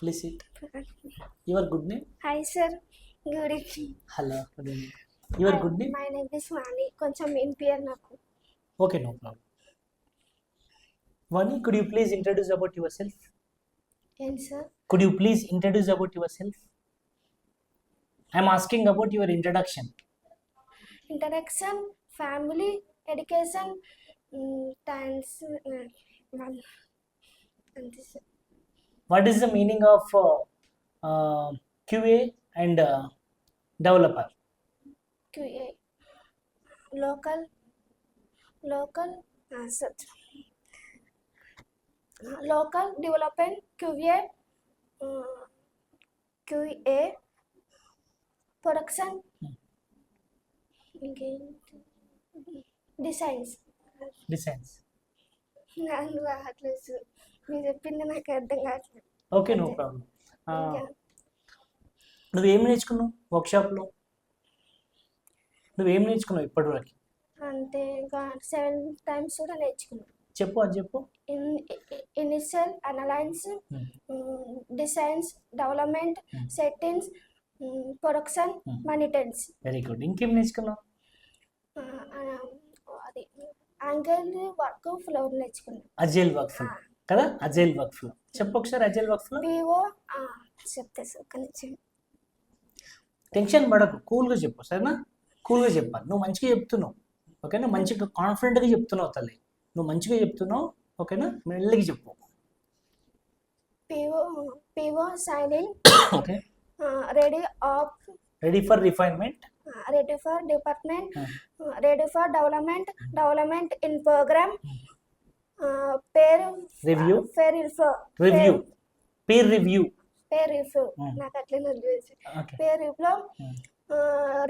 Please sit. Your good name? Hi sir, good evening. Hello. Good evening. Your good name? My name is Vani. కొంచెం ఇంపియర్ నాకు. Okay, no problem. Vani, could you please introduce about yourself? ఏంటి sir? Could you please introduce about yourself? I'm asking about your introduction. Introduction, family, education, thanks అంతే sir. What is the meaning of QA and developer? QA local sir local development QA production ఇంకేంటి designs నాకు రావట్లేదు మీరు చెప్పింది నాకు అర్థం కావట్లేదు. Okay, no problem. నువ్వేం నేర్చుకున్నావు వర్క్షాప్లో? నువ్వేం నేర్చుకున్నావు ఇప్పటివరకు? అంటే ఇంకా 7 times కూడా నేర్చుకున్నాను. చెప్పు, అది చెప్పు. Initial analysis, designs, development, settings, production, monitors. Very good. ఇంకేం నేర్చుకున్నావు? అది యాంగిల్ వర్క్ ఫ్లో నేర్చుకున్నాను. అజైల్ వర్క్ ఫ్లో కదా? అజైల్ వర్క్ ఫ్లో చెప్పు ఒకసారి. అజైల్ వర్క్ ఫ్లో పిఓ చెప్తే సార్ కొంచెం టెన్షన్ పడకు, కూల్గా చెప్పు సరేనా? కూల్గా చెప్పాలి. నువ్వు మంచిగా చెప్తున్నావు ఓకేనా? మంచిగా కాన్ఫిడెంట్గా చెప్తున్నావు తల్లి. నువ్వు మంచిగా చెప్తున్నావు ఓకేనా? మెల్లగా చెప్పు. PO signing okay. Ready for refinement, ready for department, ready for development in program, pair review, pair review నాకు అట్లే pair review,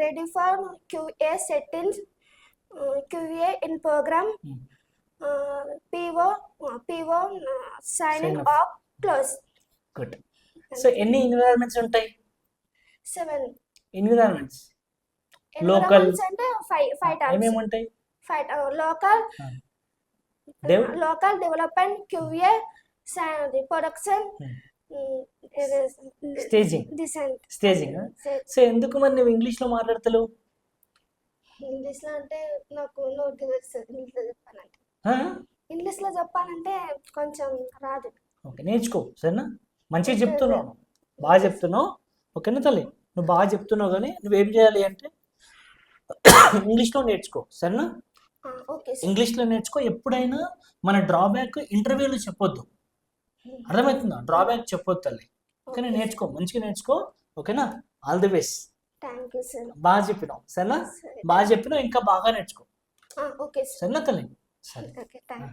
ready for QA settings, QA in program, PO signing off close. Good. So ఎన్ని environments ఉంటాయి? 7 environments. Local అంటే 5 times ఏమేమి ఉంటాయి? Local development, QA production, staging. So ఎందుకు మరి నువ్వు ఇంగ్లీష్లో మాట్లాడతలేవు? ఇంగ్లీష్లో అంటే నాకు నోటి ఇంగ్లీష్లో చెప్పాలంటే కొంచెం రాదు. ఓకే, నేర్చుకో సరేనా? మంచిగా చెప్తున్నావు, బాగా చెప్తున్నావు ఓకేనా తల్లి? నువ్వు బాగా చెప్తున్నావు కానీ నువ్వేం చేయాలి అంటే ఇంగ్లీష్లో నేర్చుకో సరేనా? ఇంగ్లీష్లో నేర్చుకో. ఎప్పుడైనా మన డ్రాబ్యాక్ ఇంటర్వ్యూలో చెప్పొద్దు, అర్థమవుతుందా? డ్రాబ్యాక్ చెప్పొద్దు తల్లి ఓకేనా? నేర్చుకో, మంచిగా నేర్చుకో ఓకేనా? All the best. Thank you sir. బాగా చెప్పినావు సరేనా? బాగా చెప్పినావు, ఇంకా బాగా నేర్చుకో ఓకే సరేనా తల్లి? సరే. Okay, thanks.